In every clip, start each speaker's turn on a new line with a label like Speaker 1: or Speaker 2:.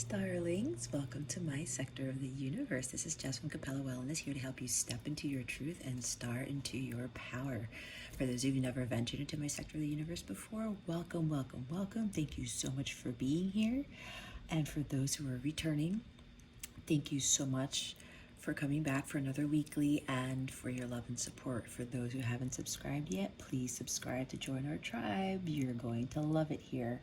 Speaker 1: darlings. Welcome to my sector of the universe. This is Jess from Capella Wellness, here to help you step into your truth and start into your power. For those of you who never ventured into my sector of the universe before, welcome, welcome, welcome. Thank you so much for being here. And for those who are returning, thank you so much for coming back for another weekly and for your love and support. For those who haven't subscribed yet, please subscribe to join our tribe. You're going to love it here.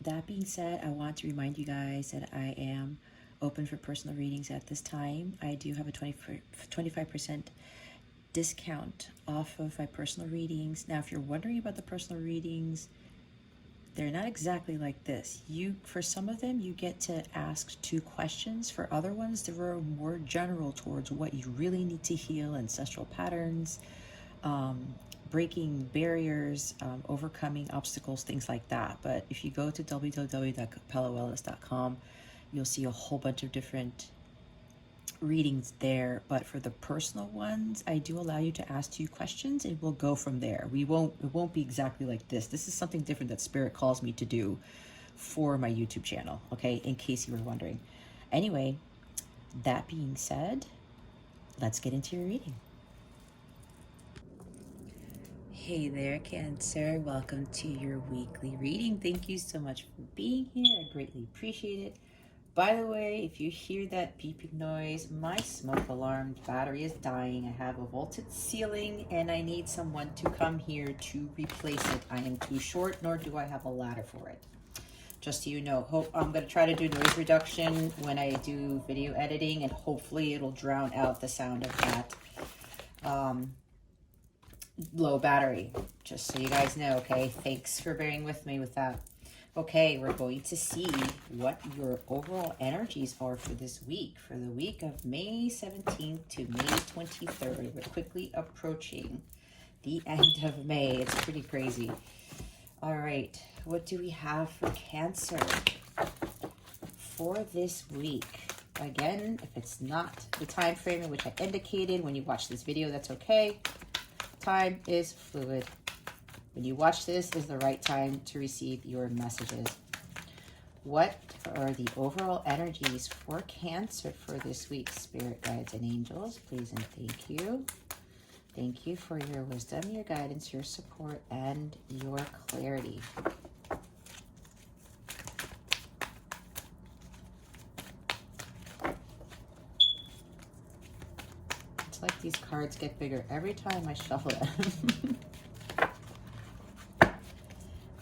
Speaker 1: That being said, I want to remind you guys that I am open for personal readings at this time. I do have a 25% discount off of my personal readings. Now, if you're wondering about the personal readings, they're not exactly like this. For some of them, you get to ask 2 questions. For other ones, they are more general towards what you really need to heal, ancestral patterns, breaking barriers, overcoming obstacles, things like that. But if you go to www.capellawellness.com, you'll see a whole bunch of different readings there. But for the personal ones, I do allow you to ask 2 questions and we'll go from there. It won't be exactly like this. This is something different that Spirit calls me to do for my YouTube channel, okay, in case you were wondering. Anyway, that being said, let's get into your reading. Hey there, Cancer. Welcome to your weekly reading. Thank you so much for being here. I greatly appreciate it. By the way, if you hear that beeping noise, my smoke alarm battery is dying. I have a vaulted ceiling and I need someone to come here to replace it. I am too short, nor do I have a ladder for it. Just so you know, I'm going to try to do noise reduction when I do video editing, and hopefully it'll drown out the sound of that low battery, just so you guys know. Okay, thanks for bearing with me with that. Okay, we're going to see what your overall energies are for this week, for the week of May 17th to May 23rd. We're quickly approaching the end of May. It's pretty crazy. All right, what do we have for Cancer for this week? Again, if it's not the time frame in which I indicated when you watch this video, that's okay. Time is fluid. When you watch this is the right time to receive your messages. What are the overall energies for Cancer for this week? Spirit guides and angels, please and thank you. Thank you for your wisdom, your guidance, your support, and your clarity. It's like these cards get bigger every time I shuffle them.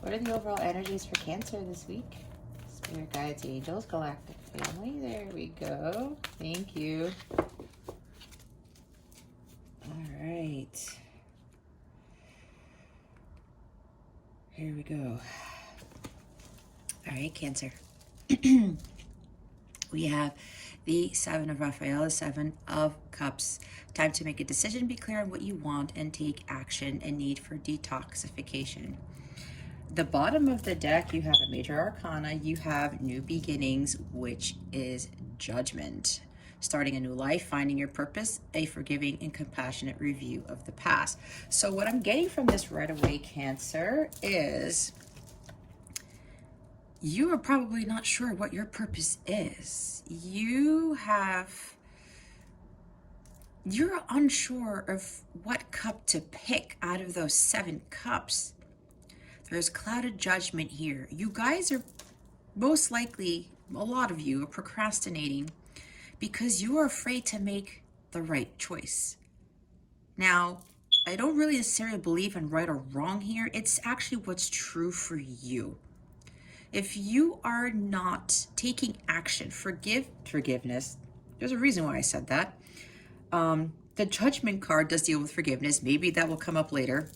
Speaker 1: What are the overall energies for Cancer this week? Spirit guides, angels, galactic family. There we go. Thank you. All right. Here we go. All right, Cancer. We have the 7 of Raphael, the 7 of Cups. Time to make a decision, be clear on what you want, and take action, and need for detoxification. The bottom of the deck, you have a major arcana. You have new beginnings, which is judgment. Starting a new life, finding your purpose, a forgiving and compassionate review of the past. So what I'm getting from this right away, Cancer, is you are probably not sure what your purpose is. You're unsure of what cup to pick out of those 7 cups. There's clouded judgment here. You guys are most likely, a lot of you are procrastinating because you are afraid to make the right choice. Now, I don't really necessarily believe in right or wrong here. It's actually what's true for you. If you are not taking action, forgiveness, there's a reason why I said that. The judgment card does deal with forgiveness. Maybe that will come up later.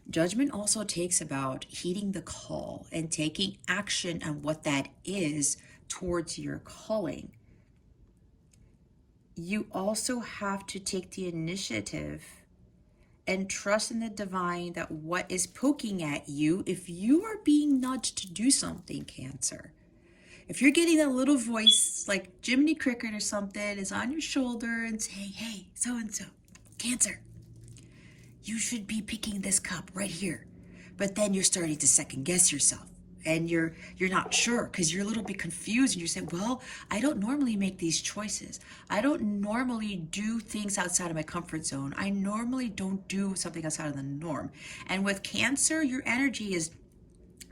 Speaker 1: Judgment also takes about heeding the call and taking action on what that is towards your calling. You also have to take the initiative and trust in the divine that what is poking at you, if you are being nudged to do something, Cancer, if you're getting that little voice like Jiminy Cricket or something is on your shoulder and saying, hey, so-and-so, Cancer, you should be picking this cup right here. But then you're starting to second guess yourself. and you're not sure because you're a little bit confused, and you're saying, well, I don't normally make these choices. I don't normally do things outside of my comfort zone. I normally don't do something outside of the norm. And with Cancer, your energy is,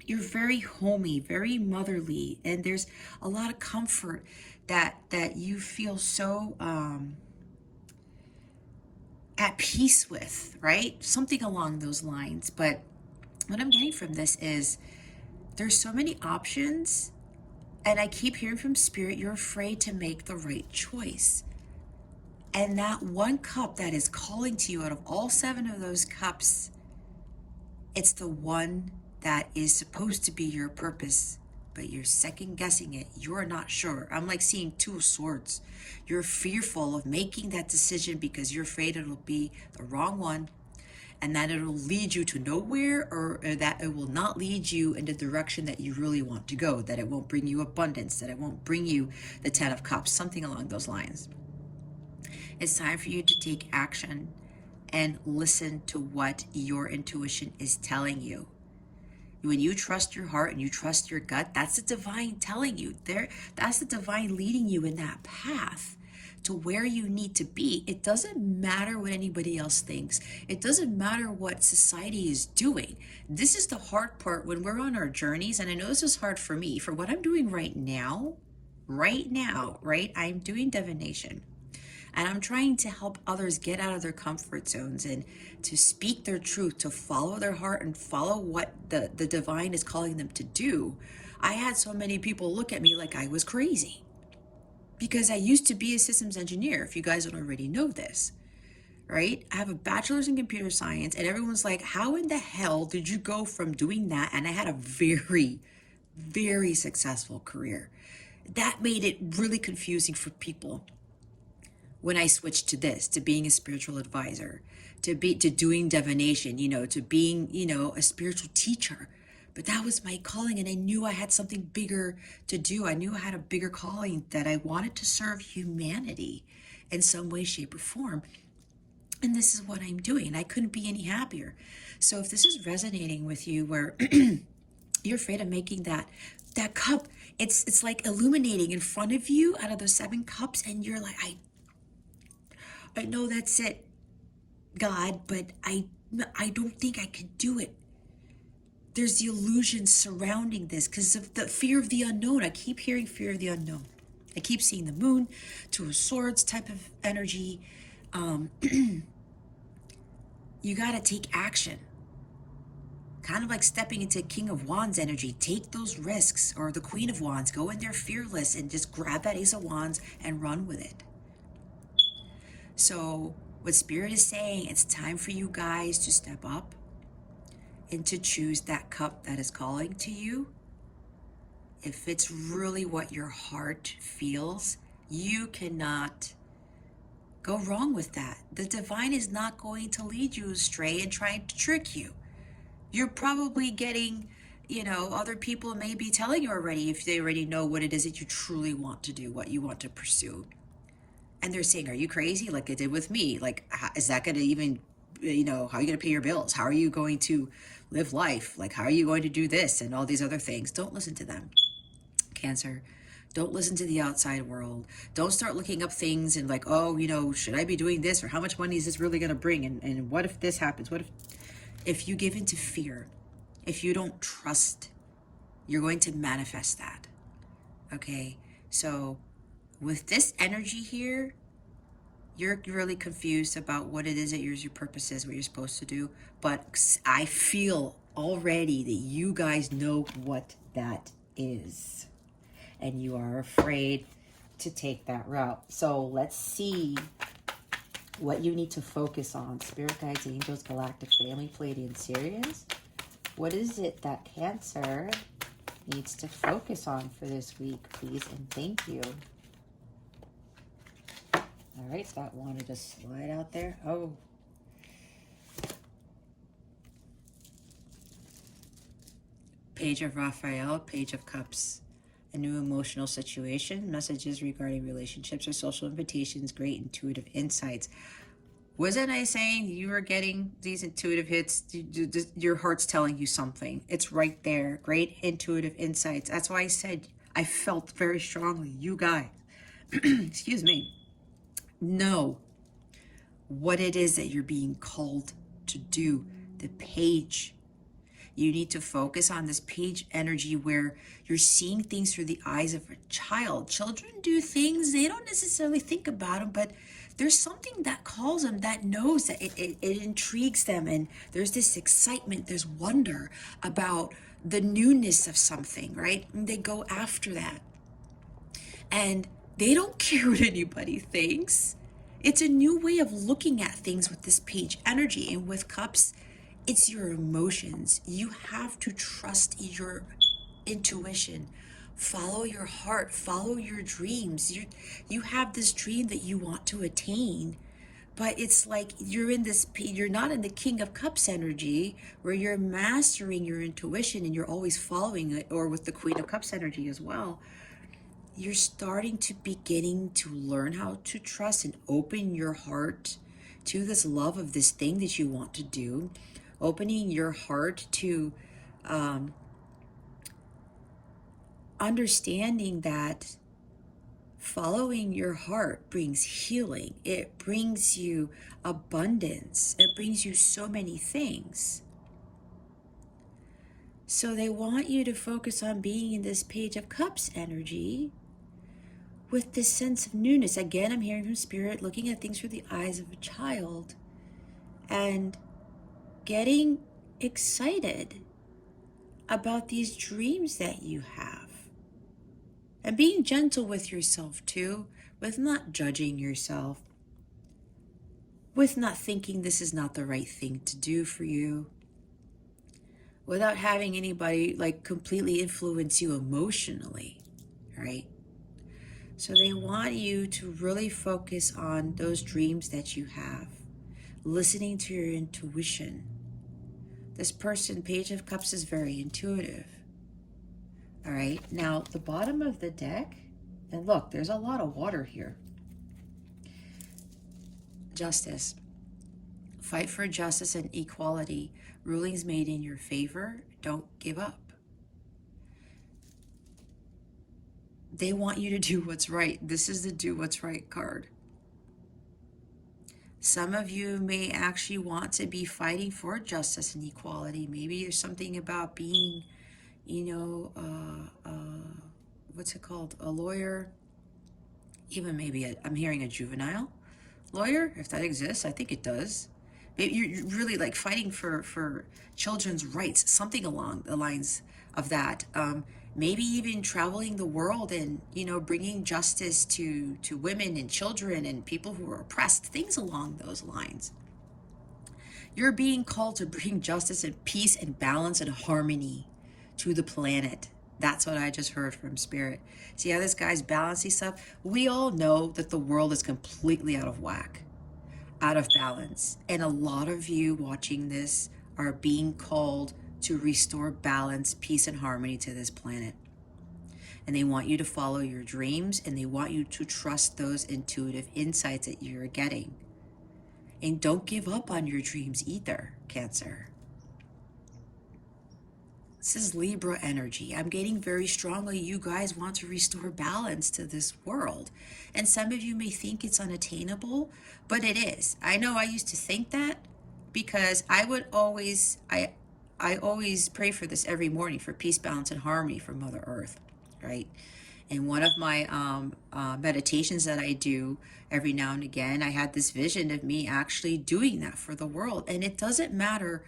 Speaker 1: you're very homey, very motherly, and there's a lot of comfort that you feel so at peace with, right? Something along those lines. But what I'm getting from this is there's so many options, and I keep hearing from Spirit, you're afraid to make the right choice. And that one cup that is calling to you out of all 7 of those cups, it's the one that is supposed to be your purpose, but you're second guessing it. You're not sure. I'm like seeing 2 of swords. You're fearful of making that decision because you're afraid it'll be the wrong one, and that it'll lead you to nowhere, or that it will not lead you in the direction that you really want to go, that it won't bring you abundance, that it won't bring you the 10 of Cups, something along those lines. It's time for you to take action and listen to what your intuition is telling you. When you trust your heart and you trust your gut, that's the divine telling you there. That's the divine leading you in that path to where you need to be. It doesn't matter what anybody else thinks. It doesn't matter what society is doing. This is the hard part when we're on our journeys. And I know this is hard for me, for what I'm doing right now, right? I'm doing divination. And I'm trying to help others get out of their comfort zones and to speak their truth, to follow their heart and follow what the divine is calling them to do. I had so many people look at me like I was crazy because I used to be a systems engineer, if you guys don't already know this, right? I have a bachelor's in computer science, and everyone's like, how in the hell did you go from doing that? And I had a very, very successful career. That made it really confusing for people. When I switched to this, to being a spiritual advisor, to doing divination, to being, a spiritual teacher. But that was my calling, and I knew I had something bigger to do. I knew I had a bigger calling, that I wanted to serve humanity in some way, shape, or form. And this is what I'm doing, and I couldn't be any happier. So if this is resonating with you, where you're afraid of making that cup, it's like illuminating in front of you out of those 7 cups, and you're like, I know that's it, God, but I don't think I could do it. There's the illusion surrounding this because of the fear of the unknown. I keep hearing fear of the unknown. I keep seeing the moon, 2 of swords type of energy. You got to take action. Kind of like stepping into King of Wands energy. Take those risks. Or the Queen of Wands. Go in there fearless and just grab that Ace of Wands and run with it. So what Spirit is saying, it's time for you guys to step up and to choose that cup that is calling to you. If it's really what your heart feels, you cannot go wrong with that. The divine is not going to lead you astray and trying to trick you. You're probably getting, other people may be telling you already, if they already know what it is that you truly want to do, what you want to pursue. And they're saying, are you crazy? Like it did with me. Like, is that going to even, how are you going to pay your bills? How are you going to live life? Like, how are you going to do this and all these other things? Don't listen to them, Cancer. Don't listen to the outside world. Don't start looking up things and like, should I be doing this? Or how much money is this really going to bring? And what if this happens? What if you give into fear, if you don't trust, you're going to manifest that. Okay. So with this energy here, you're really confused about what it is that your purpose is, what you're supposed to do. But I feel already that you guys know what that is. And you are afraid to take that route. So let's see what you need to focus on. Spirit guides, angels, galactic family, Pleiadian, Sirius. What is it that Cancer needs to focus on for this week, please? And thank you. All right, that wanted to slide out there. Oh. Page of Raphael, Page of Cups. A new emotional situation, messages regarding relationships or social invitations, great intuitive insights. Wasn't I saying you were getting these intuitive hits? Your heart's telling you something. It's right there. Great intuitive insights. That's why I said I felt very strongly. You guys, excuse me, know what it is that you're being called to do. The page. You need to focus on this page energy where you're seeing things through the eyes of a child. Children do things, they don't necessarily think about them, but there's something that calls them, that knows that it intrigues them. And there's this excitement, there's wonder about the newness of something, right? And they go after that. And they don't care what anybody thinks. It's a new way of looking at things with this page energy. And with cups, it's your emotions. You have to trust your intuition. Follow your heart. Follow your dreams. You have this dream that you want to attain. But it's like you're not in the King of Cups energy where you're mastering your intuition and you're always following it, or with the Queen of Cups energy as well. You're starting to beginning to learn how to trust and open your heart to this love of this thing that you want to do, opening your heart to understanding that following your heart brings healing. It brings you abundance. It brings you so many things. So they want you to focus on being in this Page of Cups energy with this sense of newness. Again, I'm hearing from Spirit, looking at things through the eyes of a child and getting excited about these dreams that you have. And being gentle with yourself too, with not judging yourself, with not thinking this is not the right thing to do for you, without having anybody like completely influence you emotionally, right? So they want you to really focus on those dreams that you have, listening to your intuition. This person, Page of Cups, is very intuitive. All right, now the bottom of the deck, and look, there's a lot of water here. Justice. Fight for justice and equality. Rulings made in your favor. Don't give up. They want you to do what's right. This is the do what's right card. Some of you may actually want to be fighting for justice and equality. Maybe there's something about being, what's it called? A lawyer. Even maybe I'm hearing a juvenile lawyer, if that exists. I think it does. Maybe you're really like fighting for children's rights, something along the lines of that. Maybe even traveling the world and, bringing justice to women and children and people who are oppressed, things along those lines. You're being called to bring justice and peace and balance and harmony to the planet. That's what I just heard from Spirit. See how this guy's balancing stuff? We all know that the world is completely out of whack, out of balance. And a lot of you watching this are being called to restore balance, peace, and harmony to this planet. And they want you to follow your dreams, and they want you to trust those intuitive insights that you're getting. And don't give up on your dreams either, Cancer. This is Libra energy. I'm getting very strongly you guys want to restore balance to this world. And some of you may think it's unattainable, but it is. I know I used to think that because I always pray for this every morning, for peace, balance, and harmony for Mother Earth, right? And one of my meditations that I do every now and again, I had this vision of me actually doing that for the world. And it doesn't matter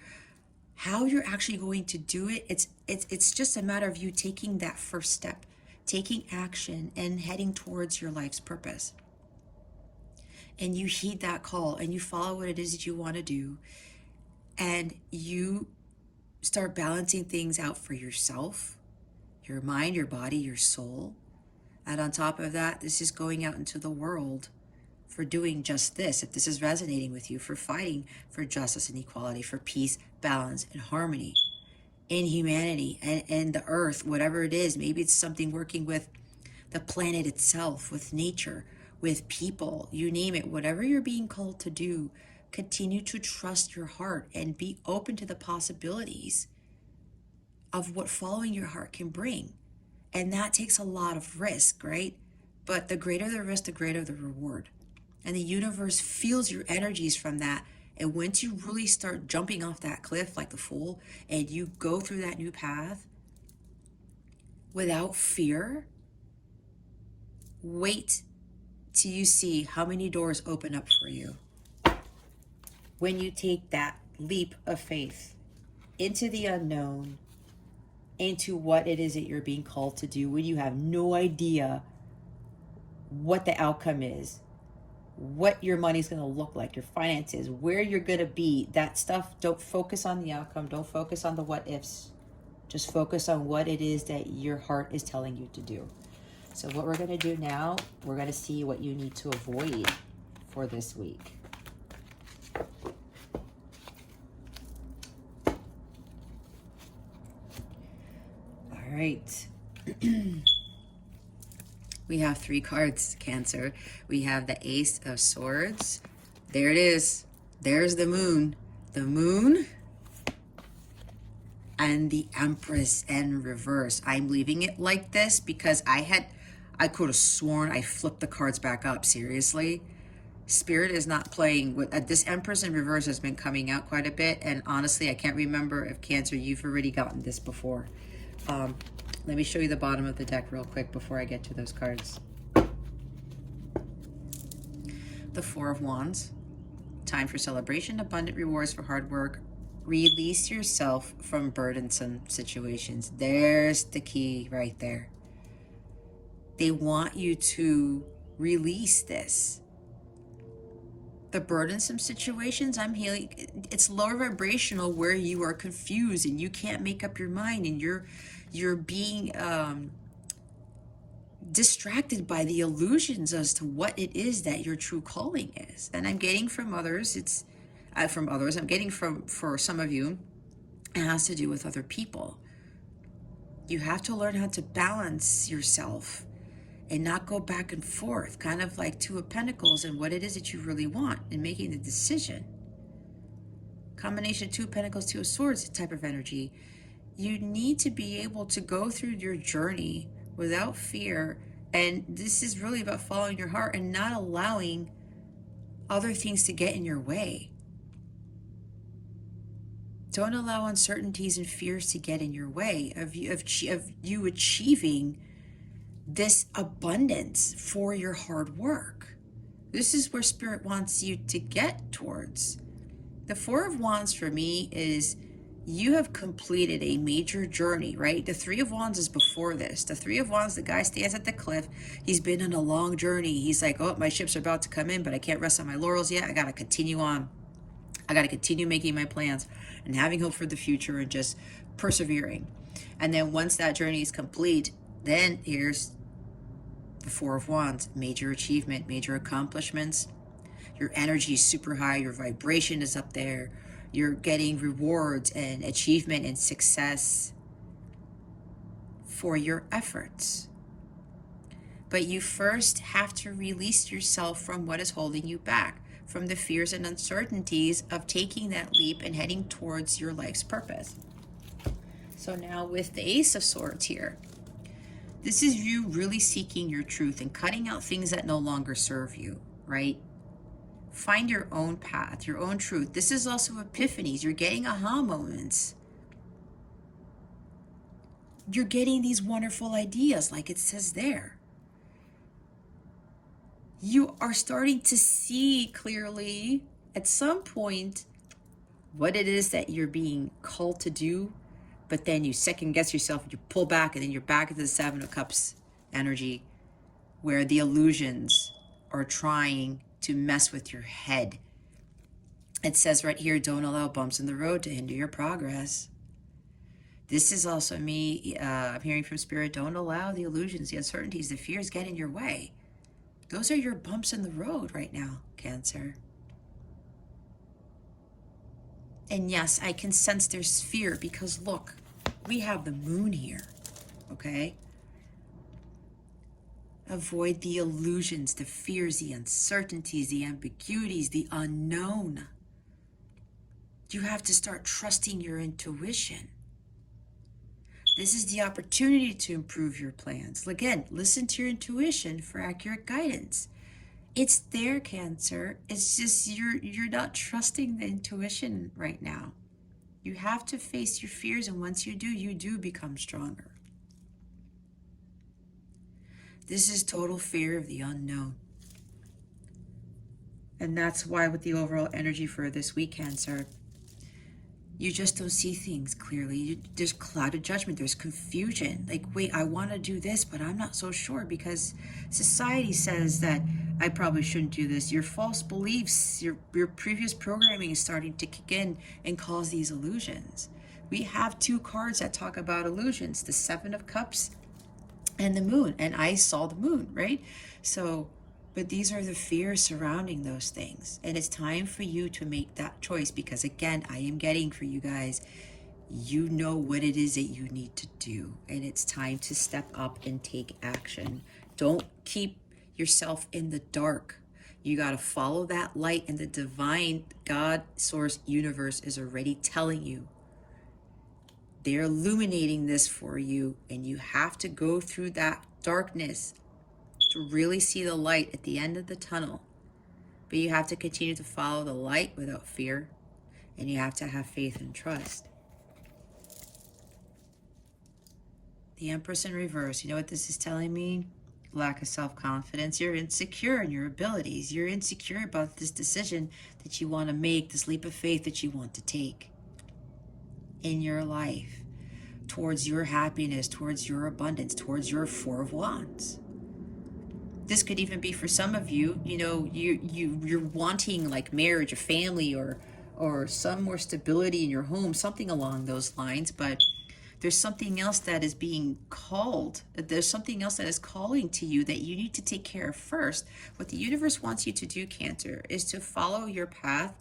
Speaker 1: how you're actually going to do it. It's just a matter of you taking that first step, taking action and heading towards your life's purpose. And you heed that call and you follow what it is that you want to do. And you start balancing things out for yourself, your mind, your body, your soul. And on top of that, this is going out into the world for doing just this. If this is resonating with you, for fighting for justice and equality, for peace, balance, and harmony in humanity and the earth, whatever it is. Maybe it's something working with the planet itself, with nature, with people, you name it. Whatever you're being called to do, Continue to trust your heart and be open to the possibilities of what following your heart can bring. And that takes a lot of risk, right? But the greater the risk, the greater the reward. And the universe feels your energies from that. And once you really start jumping off that cliff like the fool, and you go through that new path without fear, wait till you see how many doors open up for you when you take that leap of faith into the unknown, into what it is that you're being called to do, when you have no idea what the outcome is, what your money's going to look like, your finances, where you're going to be. That stuff, don't focus on the outcome, don't focus on the what ifs. Just focus on what it is that your heart is telling you to do. So what we're going to do now, we're going to see what you need to avoid for this week. All right. We have 3 cards, Cancer. We have the Ace of Swords. There it is. There's the moon. The moon and the Empress in reverse. I'm leaving it like this because I could have sworn I flipped the cards back up. Seriously. Spirit is not playing with this Empress in reverse has been coming out quite a bit. And honestly, I can't remember if Cancer, you've already gotten this before. Let me show you the bottom of the deck real quick before I get to those cards. The 4 of Wands. Time for celebration, abundant rewards for hard work. Release yourself from burdensome situations. There's the key right there. They want you to release this. The burdensome situations, I'm healing, it's lower vibrational where you are confused and you can't make up your mind and you're being distracted by the illusions as to what it is that your true calling is. And I'm getting from others, I'm getting for some of you, it has to do with other people. You have to learn how to balance yourself and not go back and forth, kind of like 2 of Pentacles and what it is that you really want and making the decision. Combination of 2 of Pentacles, 2 of Swords type of energy. You need to be able to go through your journey without fear. And this is really about following your heart and not allowing other things to get in your way. Don't allow uncertainties and fears to get in your way of you achieving this abundance for your hard work. This is where Spirit wants you to get towards. The 4 of Wands for me is you have completed a major journey, right? The 3 of Wands is before this. The 3 of Wands, the guy stands at the cliff. He's been on a long journey. He's like, oh, my ships are about to come in, but I can't rest on my laurels yet. I got to continue on. I got to continue making my plans and having hope for the future and just persevering. And then once that journey is complete, then here's the 4 of Wands, major achievement, major accomplishments. Your energy is super high. Your vibration is up there. You're getting rewards and achievement and success for your efforts. But you first have to release yourself from what is holding you back, from the fears and uncertainties of taking that leap and heading towards your life's purpose. So now with the Ace of Swords here, this is you really seeking your truth and cutting out things that no longer serve you, right? Find your own path, your own truth. This is also epiphanies. You're getting aha moments. You're getting these wonderful ideas, like it says there. You are starting to see clearly at some point what it is that you're being called to do, but then you second guess yourself, you pull back, and then you're back into the 7 of Cups energy where the illusions are trying to mess with your head. It says right here, don't allow bumps in the road to hinder your progress. This is also me, I'm hearing from Spirit, don't allow the illusions, the uncertainties, the fears get in your way. Those are your bumps in the road right now, Cancer. And yes, I can sense there's fear because look, we have the moon here, okay? Avoid the illusions, the fears, the uncertainties, the ambiguities, the unknown. You have to start trusting your intuition. This is the opportunity to improve your plans. Again, listen to your intuition for accurate guidance. It's there, Cancer. It's just you're not trusting the intuition right now. You have to face your fears, and once you do become stronger. This is total fear of the unknown. And that's why with the overall energy for this week, Cancer, you just don't see things clearly. There's clouded judgment. There's confusion. Like, wait, I want to do this, but I'm not so sure because society says that I probably shouldn't do this. Your false beliefs, your previous programming is starting to kick in and cause these illusions. We have two cards that talk about illusions, the Seven of Cups and the Moon. And I saw the Moon, right? So, but these are the fears surrounding those things. And it's time for you to make that choice because, again, I am getting for you guys, you know what it is that you need to do. And it's time to step up and take action. Don't keep yourself in the dark. You got to follow that light, and the divine God, source, universe is already telling you. They're illuminating this for you, and you have to go through that darkness to really see the light at the end of the tunnel. But you have to continue to follow the light without fear, and you have to have faith and trust. The Empress in reverse, you know what this is telling me? Lack of self-confidence. You're insecure in your abilities. You're insecure about this decision that you want to make, this leap of faith that you want to take in your life towards your happiness, towards your abundance, towards your Four of Wands. This could even be for some of you, you know, you're wanting like marriage or family or some more stability in your home, something along those lines, but there's something else that is being called. There's something else that is calling to you that you need to take care of first. What the universe wants you to do, Cancer, is to follow your path,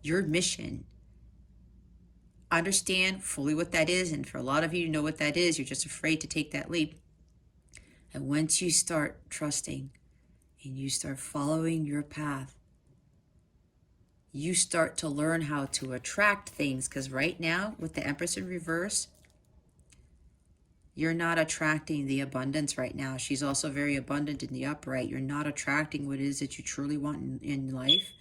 Speaker 1: your mission. Understand fully what that is. And for a lot of you know what that is. You're just afraid to take that leap. And once you start trusting and you start following your path, you start to learn how to attract things. Because right now, with the Empress in reverse, you're not attracting the abundance right now. She's also very abundant in the upright. You're not attracting what it is that you truly want in life.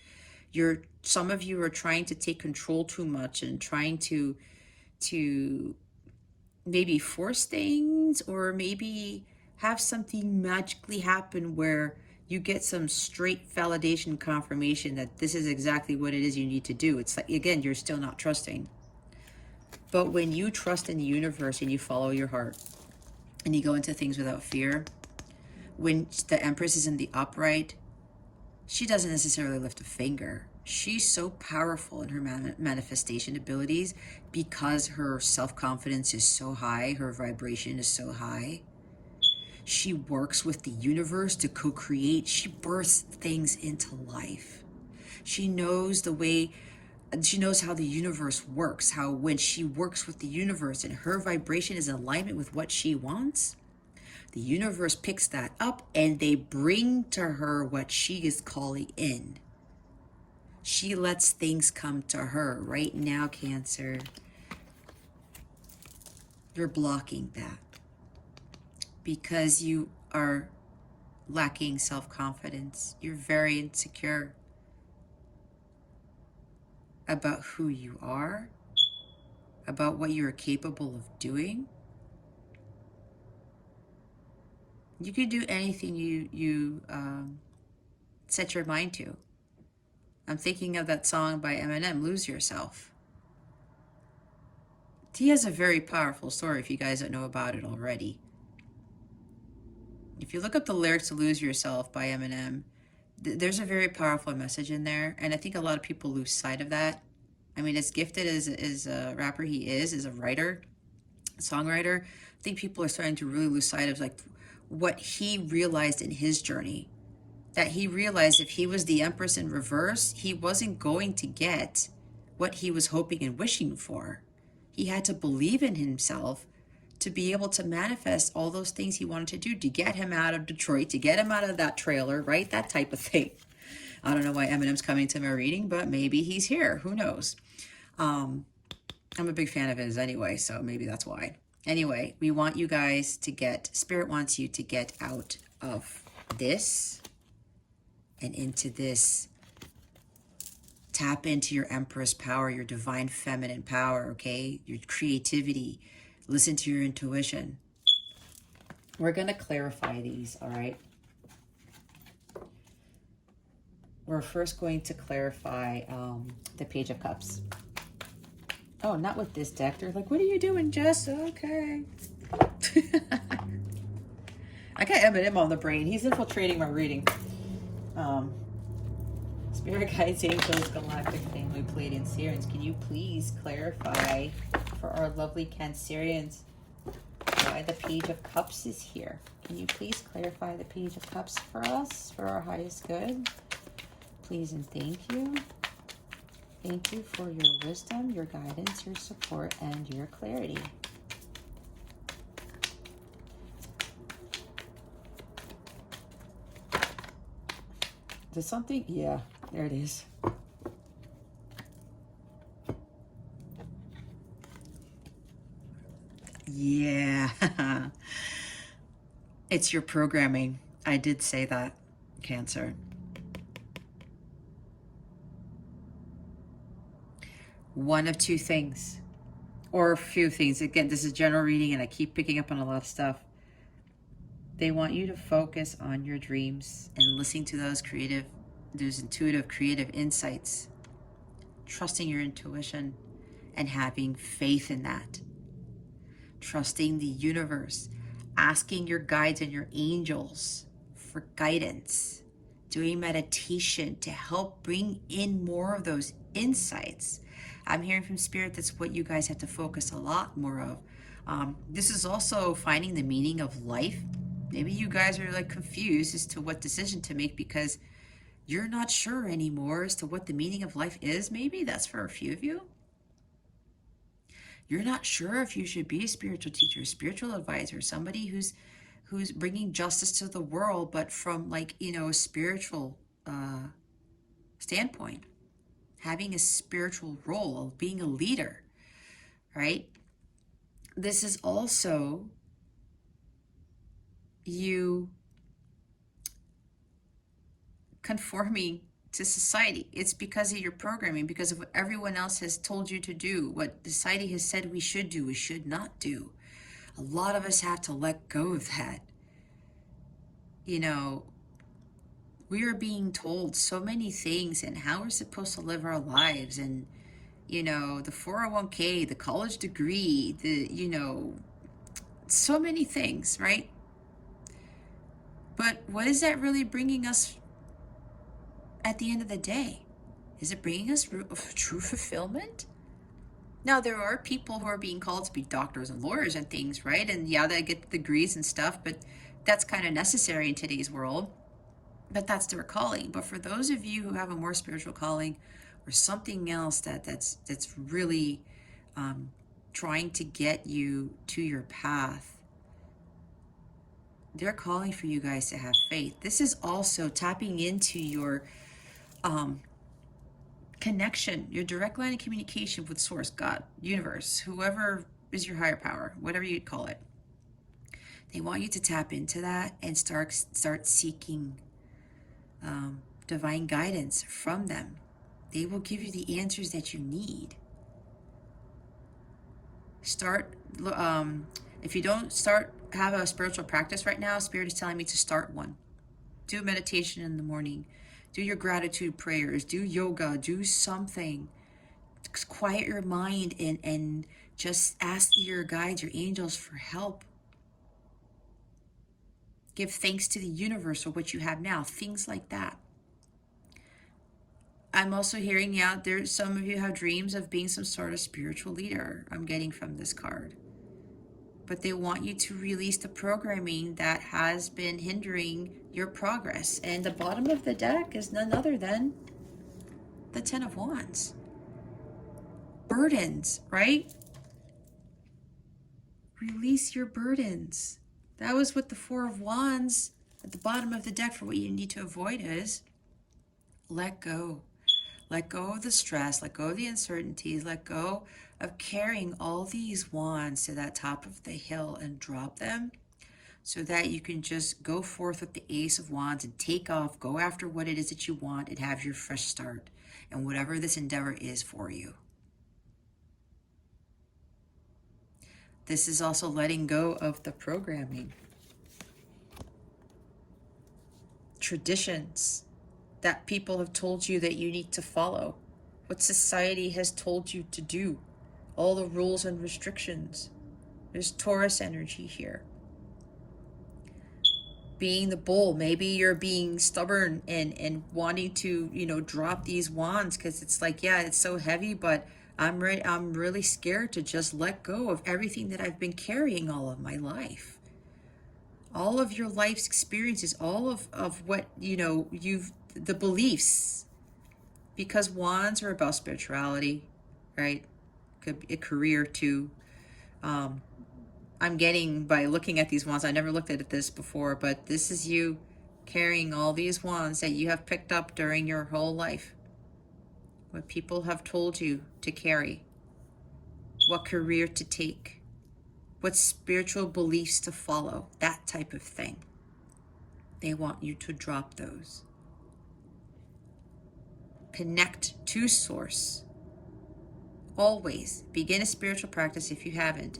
Speaker 1: Some of you are trying to take control too much and trying to maybe force things, or maybe have something magically happen where you get some straight validation confirmation that this is exactly what it is you need to do. It's like, again, you're still not trusting. But when you trust in the universe and you follow your heart and you go into things without fear, when the Empress is in the upright, she doesn't necessarily lift a finger. She's so powerful in her manifestation abilities because her self-confidence is so high, her vibration is so high. She works with the universe to co-create. She births things into life. She knows how the universe works, how when she works with the universe and her vibration is in alignment with what she wants, the universe picks that up and they bring to her what she is calling in. She lets things come to her. Right now, Cancer, you're blocking that because you are lacking self-confidence. You're very insecure about who you are, about what you are capable of doing. You can do anything you set your mind to. I'm thinking of that song by Eminem, Lose Yourself. He has a very powerful story if you guys don't know about it already. If you look up the lyrics to Lose Yourself by Eminem, there's a very powerful message in there, and I think a lot of people lose sight of that. I mean, as gifted as a rapper he is, as a writer, songwriter, I think people are starting to really lose sight of like what he realized in his journey. That he realized if he was the Empress in reverse, he wasn't going to get what he was hoping and wishing for. He had to believe in himself to be able to manifest all those things he wanted to do, to get him out of Detroit, to get him out of that trailer, right? That type of thing. I don't know why Eminem's coming to my reading, but maybe he's here. Who knows? I'm a big fan of his anyway, so maybe that's why. Anyway, we want you guys to get, Spirit wants you to get out of this and into this. Tap into your Empress power, your divine feminine power, okay? Your creativity. Listen to your intuition. We're going to clarify these, all right? We're first going to clarify the Page of Cups. Oh, not with this deck. They're like, what are you doing, Jess? Okay. I got Eminem on the brain. He's infiltrating my reading. Spirit guides, angels, galactic family, Pleiadian Sirians, can you please clarify for our lovely Cancerians why the Page of Cups is here? Can you please clarify the Page of Cups for us, for our highest good? Please and thank you. Thank you for your wisdom, your guidance, your support, and your clarity. There's something, yeah, there it is. Yeah. It's your programming. I did say that, Cancer. One of two things, or a few things. Again, this is general reading and I keep picking up on a lot of stuff. They want you to focus on your dreams and listening to those intuitive, creative insights, trusting your intuition and having faith in that. Trusting the universe, asking your guides and your angels for guidance, doing meditation to help bring in more of those insights. I'm hearing from Spirit that's what you guys have to focus a lot more of. This is also finding the meaning of life. Maybe you guys are like confused as to what decision to make because you're not sure anymore as to what the meaning of life is. Maybe that's for a few of you. You're not sure if you should be a spiritual teacher, a spiritual advisor, somebody who's bringing justice to the world, but from like, you know, a spiritual standpoint, having a spiritual role of being a leader, right? This is also you conforming to society. It's because of your programming, because of what everyone else has told you to do, what society has said we should do, we should not do. A lot of us have to let go of that. You know, we are being told so many things and how we're supposed to live our lives, and you know, the 401k, the college degree, the, you know, so many things, right? But what is that really bringing us at the end of the day? Is it bringing us true fulfillment? Now, there are people who are being called to be doctors and lawyers and things, right? And yeah, they get degrees and stuff, but that's kind of necessary in today's world. But that's their calling. But for those of you who have a more spiritual calling or something else that's really trying to get you to your path, they're calling for you guys to have faith. This is also tapping into your connection, your direct line of communication with Source, God, universe, whoever is your higher power, whatever you'd call it. They want you to tap into that and start seeking divine guidance from them. They will give you the answers that you need. If you don't have a spiritual practice right now, Spirit is telling me to start one. Do meditation in the morning. Do your gratitude prayers. Do yoga. Do something. Just quiet your mind and just ask your guides, your angels for help. Give thanks to the universe for what you have now. Things like that. I'm also hearing out there, some of you have dreams of being some sort of spiritual leader. I'm getting from this card. But they want you to release the programming that has been hindering your progress. And the bottom of the deck is none other than the Ten of Wands. Burdens, right? Release your burdens. That was what the Four of Wands at the bottom of the deck for what you need to avoid is. Let go. Let go of the stress, let go of the uncertainties, let go of carrying all these wands to that top of the hill and drop them so that you can just go forth with the Ace of Wands and take off, go after what it is that you want, and have your fresh start and whatever this endeavor is for you. This is also letting go of the programming, traditions that people have told you that you need to follow, what society has told you to do, all the rules and restrictions. There's Taurus energy here. Being the bull, maybe you're being stubborn and wanting to, drop these wands because it's like, yeah, it's so heavy, but I'm really scared to just let go of everything that I've been carrying all of my life. All of your life's experiences, all of what, the beliefs, because wands are about spirituality, right? Could be a career too. I'm getting, by looking at these wands, I never looked at this before, but this is you carrying all these wands that you have picked up during your whole life. What people have told you to carry, what career to take, what spiritual beliefs to follow, that type of thing. They want you to drop those. Connect to source. Always begin a spiritual practice if you haven't.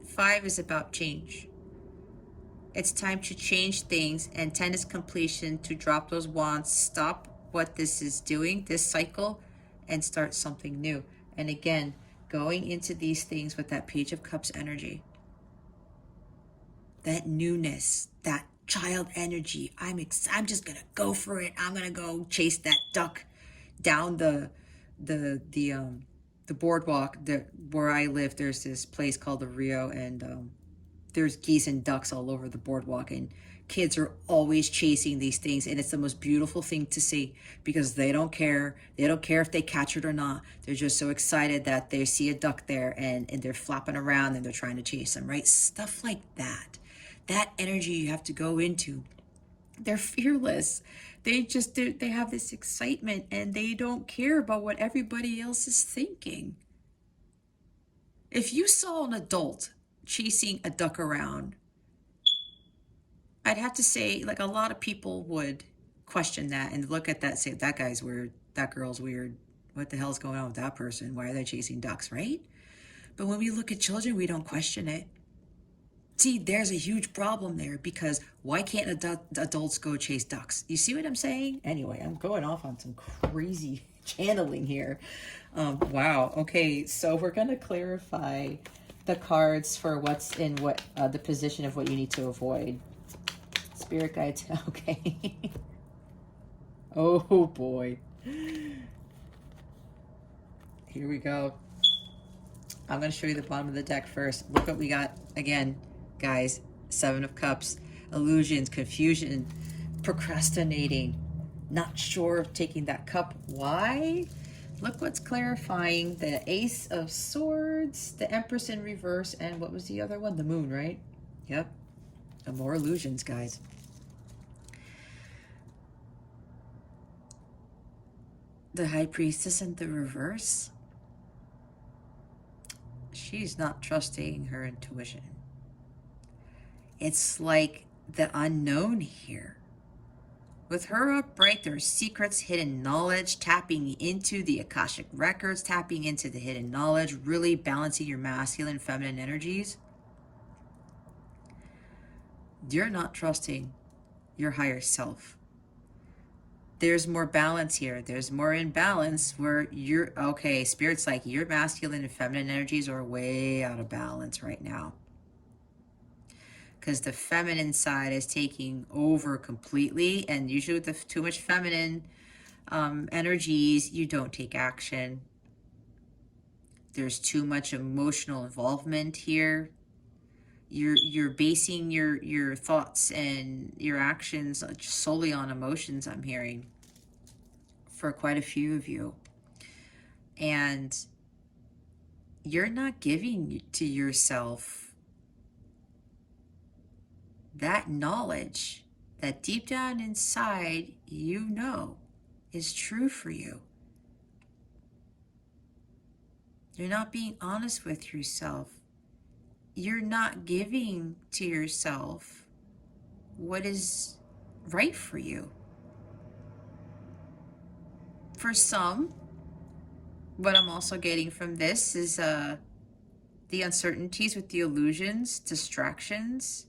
Speaker 1: 5 is about change. It's time to change things, and 10 is completion, to drop those wands, stop what this is doing, this cycle, and start something new. And again, going into these things with that Page of Cups energy, that newness, that child energy. I'm just gonna go for it. I'm gonna go chase that duck down the boardwalk. Where I live, there's this place called the Rio, and there's geese and ducks all over the boardwalk, and kids are always chasing these things, and it's the most beautiful thing to see because they don't care if they catch it or not. They're just so excited that they see a duck there, and they're flapping around and they're trying to chase them, right? Stuff like that energy you have to go into. They're fearless. They have this excitement, and they don't care about what everybody else is thinking. If you saw an adult chasing a duck around, I'd have to say, like, a lot of people would question that and look at that and say, that guy's weird, that girl's weird, what the hell's going on with that person? Why are they chasing ducks, right? But when we look at children, we don't question it. See, there's a huge problem there, because why can't adults go chase ducks? You see what I'm saying? Anyway, I'm going off on some crazy channeling here. Wow. Okay, so we're going to clarify the cards for what's in what the position of what you need to avoid. Spirit guides. Okay. Oh boy. Here we go. I'm going to show you the bottom of the deck first. Look what we got again, guys. 7 of Cups. Illusions, confusion, procrastinating, not sure of taking that cup. Why? Look what's clarifying. The Ace of Swords, the Empress in reverse, and what was the other one? The Moon, right? Yep. And more illusions, guys. The High Priestess in the reverse. She's not trusting her intuition. It's like the unknown here. With her upright, there's secrets, hidden knowledge, tapping into the Akashic records, tapping into the hidden knowledge, really balancing your masculine, feminine energies. You're not trusting your higher self. There's more balance here. There's more imbalance where you're, okay, Spirit's like, your masculine and feminine energies are way out of balance right now. Because the feminine side is taking over completely, and usually with too much feminine energies, you don't take action. There's too much emotional involvement here. You're basing your thoughts and your actions solely on emotions, I'm hearing, for quite a few of you. And you're not giving to yourself that knowledge that deep down inside you know is true for you. You're not being honest with yourself. You're not giving to yourself what is right for you. For some, what I'm also getting from this is the uncertainties with the illusions, distractions.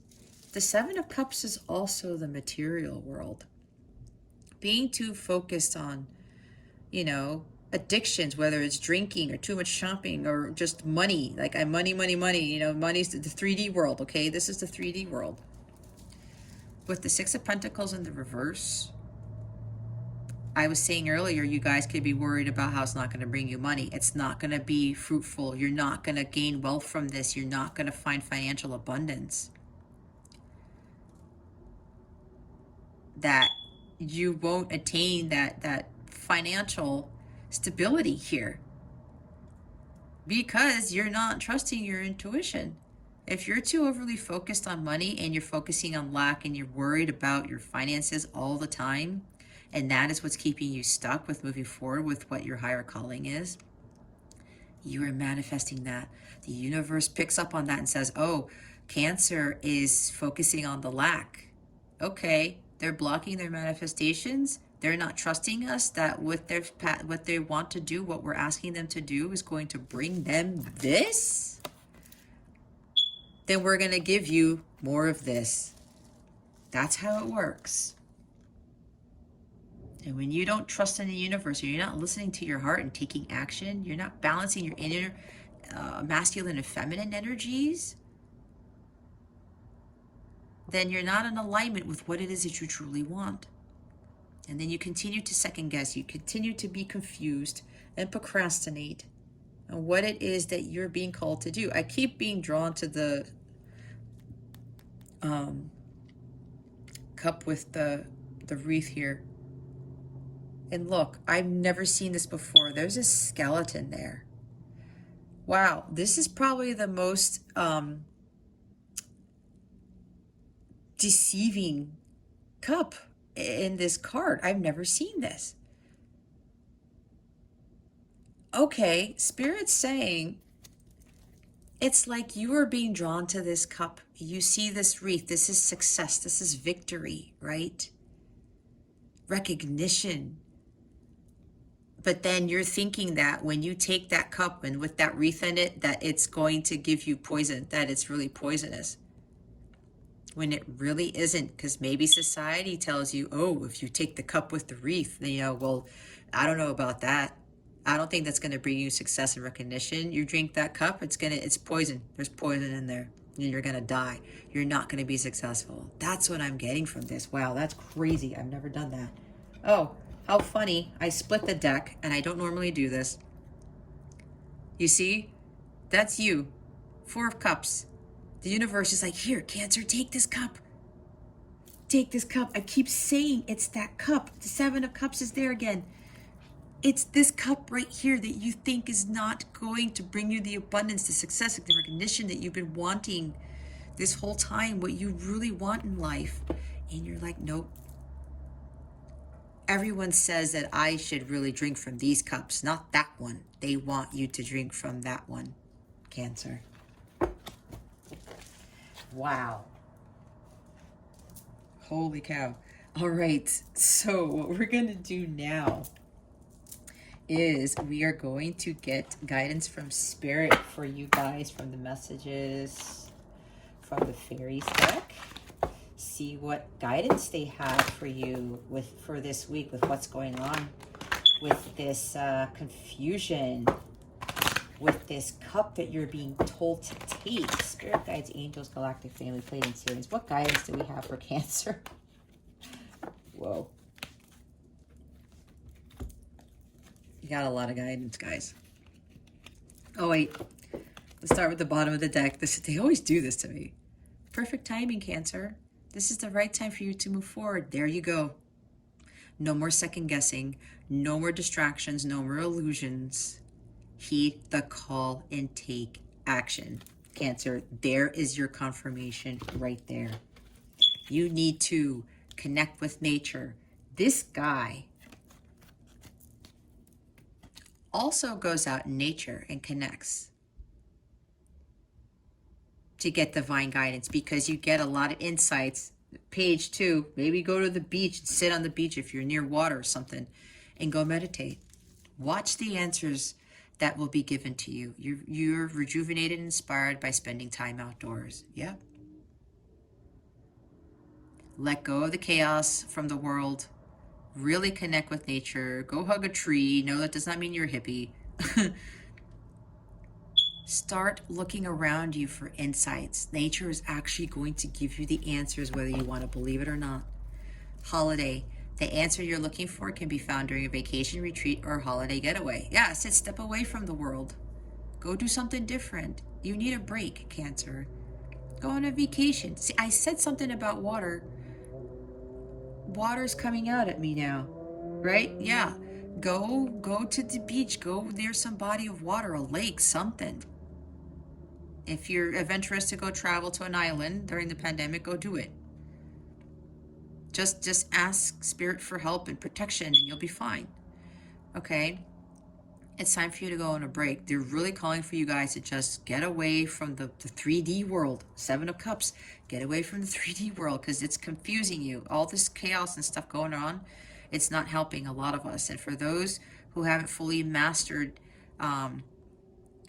Speaker 1: The Seven of Cups is also the material world. Being too focused on, addictions, whether it's drinking or too much shopping or just money. Like money. Money's the 3D world, okay? This is the 3D world. With the Six of Pentacles in the reverse, I was saying earlier, you guys could be worried about how it's not going to bring you money. It's not going to be fruitful. You're not going to gain wealth from this. You're not going to find financial abundance. That you won't attain that financial stability here because you're not trusting your intuition. If you're too overly focused on money and you're focusing on lack and you're worried about your finances all the time, and that is what's keeping you stuck with moving forward with what your higher calling is, you are manifesting that. The universe picks up on that and says, oh, Cancer is focusing on the lack. Okay, they're blocking their manifestations. They're not trusting us that what they want to do, what we're asking them to do is going to bring them this. Then we're going to give you more of this. That's how it works. And when you don't trust in the universe, or you're not listening to your heart and taking action, you're not balancing your inner masculine and feminine energies, then you're not in alignment with what it is that you truly want. And then you continue to second guess. You continue to be confused and procrastinate on what it is that you're being called to do. I keep being drawn to the cup with the wreath here. And look, I've never seen this before. There's a skeleton there. Wow, this is probably the most deceiving cup in this card. I've never seen this. Okay, Spirit's saying it's like you are being drawn to this cup. You see this wreath. This is success. This is victory, right? Recognition. But then you're thinking that when you take that cup and with that wreath in it, that it's going to give you poison, that it's really poisonous. When it really isn't, because maybe society tells you, oh, if you take the cup with the wreath, well, I don't know about that. I don't think that's going to bring you success and recognition. You drink that cup, it's poison. There's poison in there and you're going to die. You're not going to be successful. That's what I'm getting from this. Wow, that's crazy. I've never done that. Oh, how funny. I split the deck and I don't normally do this. You see, that's you. 4 of Cups. The universe is like, here, Cancer, take this cup. Take this cup. I keep saying it's that cup. The 7 of Cups is there again. It's this cup right here that you think is not going to bring you the abundance, the success, the recognition that you've been wanting this whole time, what you really want in life. And you're like, nope. Everyone says that I should really drink from these cups, not that one. They want you to drink from that one, Cancer. Wow. Holy cow. All right. So what we're going to do now is we are going to get guidance from Spirit for you guys, from the messages from the Fairies deck. See what guidance they have for you for this week with what's going on with this confusion, with this cup that you're being told to take. Spirit guides, angels, galactic family, Pleiadian series. What guidance do we have for Cancer? Whoa. You got a lot of guidance, guys. Oh, wait. Let's start with the bottom of the deck. They always do this to me. Perfect timing, Cancer. This is the right time for you to move forward. There you go. No more second guessing. No more distractions. No more illusions. Heed the call and take action. Cancer, there is your confirmation right there. You need to connect with nature. This guy also goes out in nature and connects to get divine guidance, because you get a lot of insights. Page 2, maybe go to the beach and sit on the beach if you're near water or something and go meditate. Watch the answers that will be given to you. You're rejuvenated and inspired by spending time outdoors. Yep. Let go of the chaos from the world. Really connect with nature. Go hug a tree. No, that does not mean you're a hippie. Start looking around you for insights. Nature is actually going to give you the answers, whether you want to believe it or not. Holiday. The answer you're looking for can be found during a vacation, retreat, or holiday getaway. Yeah, step away from the world. Go do something different. You need a break, Cancer. Go on a vacation. See, I said something about water. Water's coming out at me now, right? Yeah. Go to the beach. Go near some body of water, a lake, something. If you're adventurous to go travel to an island during the pandemic, go do it. Just ask Spirit for help and protection, and you'll be fine. Okay? It's time for you to go on a break. They're really calling for you guys to just get away from the 3D world. 7 of Cups. Get away from the 3D world, because it's confusing you. All this chaos and stuff going on, it's not helping a lot of us. And for those who haven't fully mastered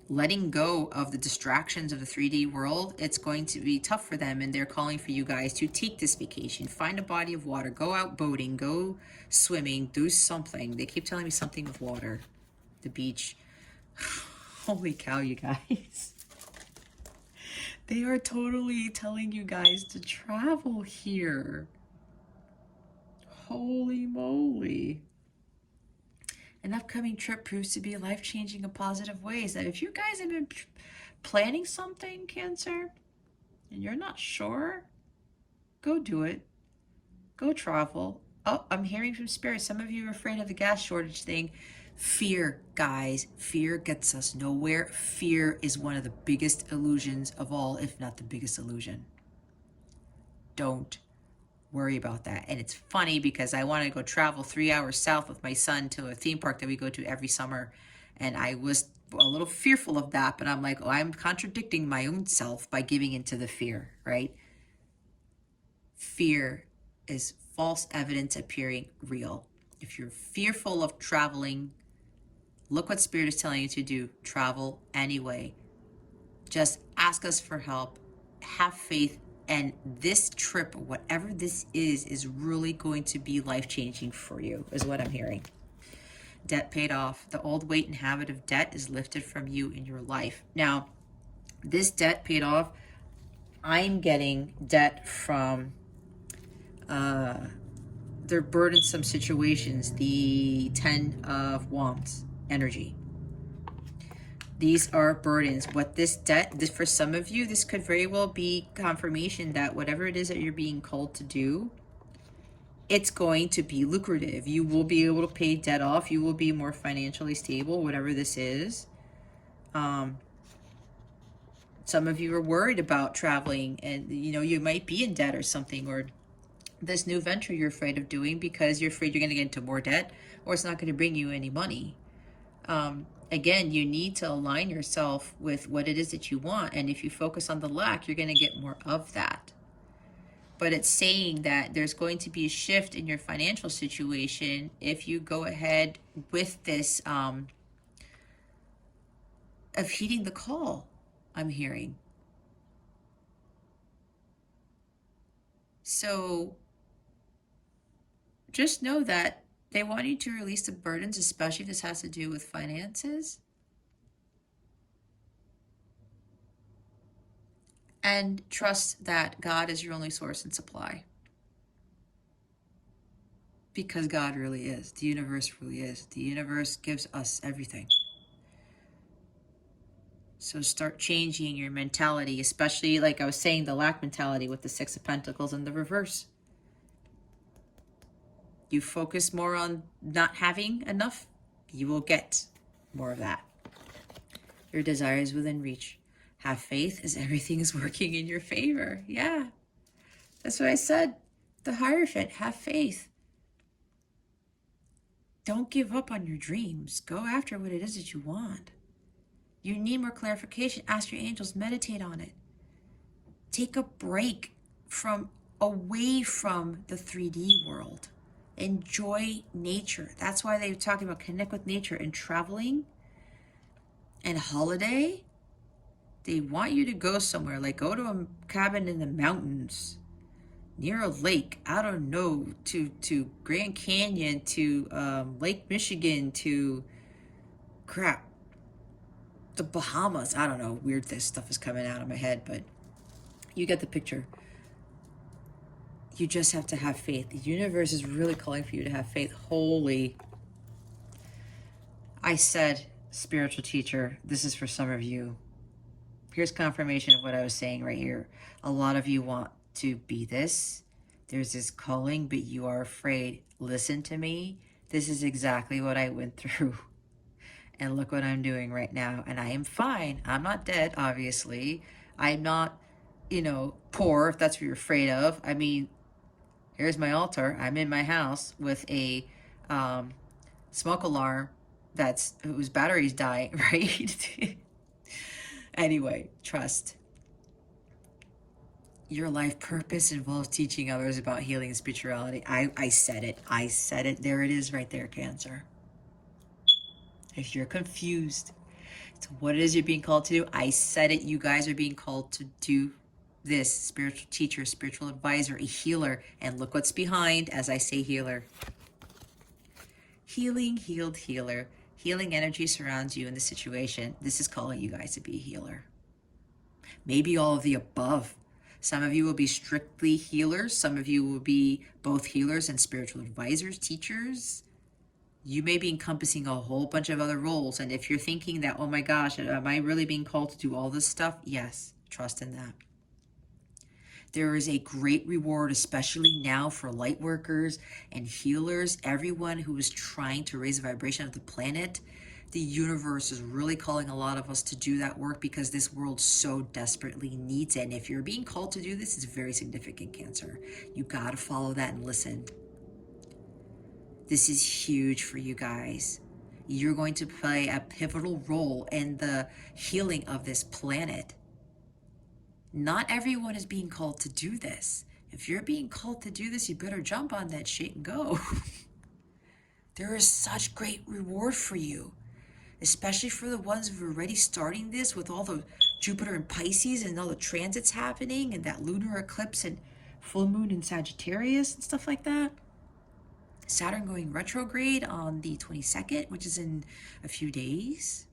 Speaker 1: letting go of the distractions of the 3D world, it's going to be tough for them, and they're calling for you guys to take this vacation, find a body of water, go out boating, go swimming, do something. They keep telling me something with water, the beach. Holy cow, you guys. They are totally telling you guys to travel here. Holy moly. An upcoming trip proves to be life-changing in positive ways. That if you guys have been planning something, Cancer, and you're not sure, go do it. Go travel. Oh, I'm hearing from Spirit. Some of you are afraid of the gas shortage thing. Fear, guys. Fear gets us nowhere. Fear is one of the biggest illusions of all, if not the biggest illusion. Don't worry about that. And it's funny because I want to go travel 3 hours south with my son to a theme park that we go to every summer, and I was a little fearful of that, but I'm like, oh, I'm contradicting my own self by giving into the fear, right? Fear is false evidence appearing real. If you're fearful of traveling, look what Spirit is telling you to do. Travel anyway. Just ask us for help. Have faith. And this trip, whatever this is really going to be life-changing for you, is what I'm hearing. Debt paid off. The old weight and habit of debt is lifted from you in your life. Now, this debt paid off, I'm getting debt from their burdensome situations, the 10 of Wands energy. These are burdens. What this debt, this, for some of you, this could very well be confirmation that whatever it is that you're being called to do, it's going to be lucrative. You will be able to pay debt off. You will be more financially stable, whatever this is. Some of you are worried about traveling, and you might be in debt or something, or this new venture you're afraid of doing because you're afraid you're going to get into more debt, or it's not going to bring you any money. Again, you need to align yourself with what it is that you want. And if you focus on the lack, you're going to get more of that. But it's saying that there's going to be a shift in your financial situation if you go ahead with this of heeding the call, I'm hearing. So just know that they want you to release the burdens, especially if this has to do with finances. And trust that God is your only source and supply. Because God really is. The universe really is. The universe gives us everything. So start changing your mentality, especially, like I was saying, the lack mentality with the 6 of Pentacles in the reverse. You focus more on not having enough, you will get more of that. Your desire is within reach. Have faith as everything is working in your favor. Yeah, that's what I said. The Hierophant, have faith. Don't give up on your dreams. Go after what it is that you want. You need more clarification. Ask your angels, meditate on it. Take a break from away from the 3D world. Enjoy nature. That's why they're talking about connect with nature and traveling and holiday. They want you to go somewhere, like go to a cabin in the mountains near a lake. I don't know, to Grand Canyon, to Lake Michigan, to crap, the Bahamas. I don't know. Weird this stuff is coming out of my head, but you get the picture. You just have to have faith. The universe is really calling for you to have faith. Holy. I said, spiritual teacher, this is for some of you. Here's confirmation of what I was saying right here. A lot of you want to be this. There's this calling, but you are afraid. Listen to me. This is exactly what I went through. And look what I'm doing right now. And I am fine. I'm not dead, obviously. I'm not, poor, if that's what you're afraid of. I mean, here's my altar. I'm in my house with a smoke alarm whose battery's dying, right? Anyway, trust. Your life purpose involves teaching others about healing and spirituality. I said it. I said it. There it is right there, Cancer. If you're confused to what it is you're being called to do, I said it. You guys are being called to do this. Spiritual teacher, spiritual advisor, a healer. And look what's behind as I say healer. Healing, healed, healer. Healing energy surrounds you in the situation. This is calling you guys to be a healer. Maybe all of the above. Some of you will be strictly healers. Some of you will be both healers and spiritual advisors, teachers. You may be encompassing a whole bunch of other roles. And if you're thinking that, oh my gosh, am I really being called to do all this stuff? Yes, trust in that. There is a great reward, especially now for light workers and healers, everyone who is trying to raise the vibration of the planet. The universe is really calling a lot of us to do that work because this world so desperately needs it. And if you're being called to do this, it's very significant, Cancer. You got to follow that and listen. This is huge for you guys. You're going to play a pivotal role in the healing of this planet. Not everyone is being called to do this. If you're being called to do this, you better jump on that shit and go. There is such great reward for you, especially for the ones who are already starting this with all the Jupiter and Pisces and all the transits happening and that lunar eclipse and full moon in Sagittarius and stuff like that. Saturn going retrograde on the 22nd, which is in a few days.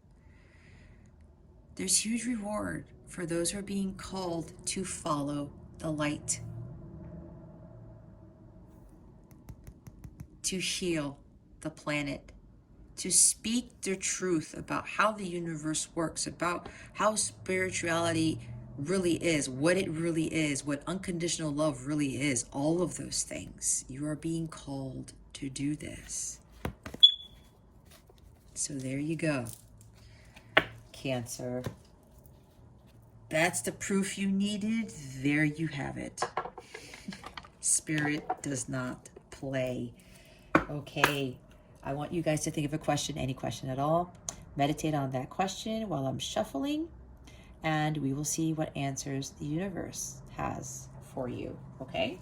Speaker 1: There's huge reward for those who are being called to follow the light, to heal the planet, to speak the truth about how the universe works, about how spirituality really is, what it really is, what unconditional love really is, all of those things. You are being called to do this. So there you go, Cancer. That's the proof you needed. There you have it. Spirit does not play. Okay, I want you guys to think of a question, any question at all. Meditate on that question while I'm shuffling, and we will see what answers the universe has for you, okay?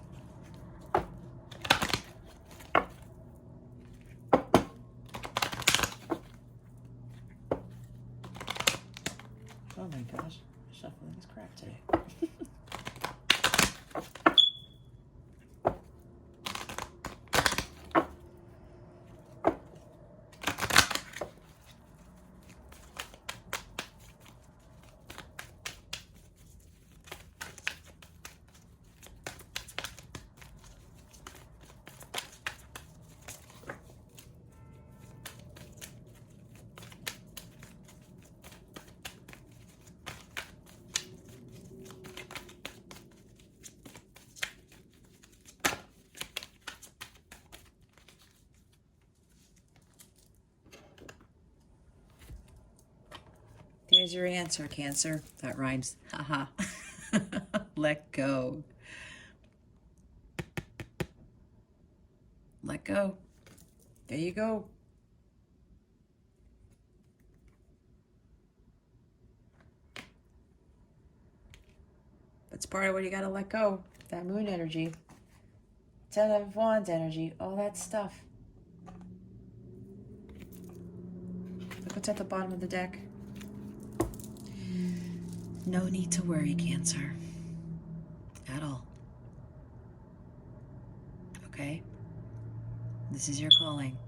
Speaker 1: Oh my gosh, shuffling is crap today. There's your answer, Cancer. That rhymes. Haha. Let go. Let go. There you go. That's part of what you got to let go. That moon energy. 10 of Wands energy. All that stuff. Look what's at the bottom of the deck. No need to worry, Cancer. At all. Okay? This is your calling.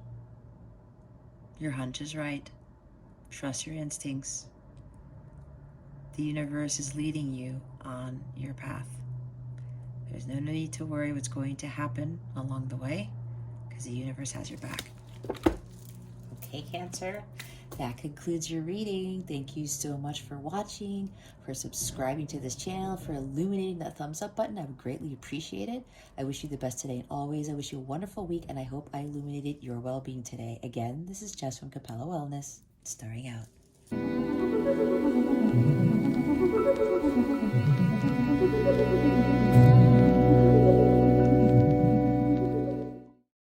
Speaker 1: Your hunch is right. Trust your instincts. The universe is leading you on your path. There's no need to worry what's going to happen along the way, because the universe has your back. Okay, Cancer, that concludes your reading. Thank you so much for watching, for subscribing to this channel, for illuminating that thumbs up button. I would greatly appreciate it. I wish you the best today and always. I wish you a wonderful week, and I hope I illuminated your well-being today. Again, this is Jess from Capella Wellness, starring out.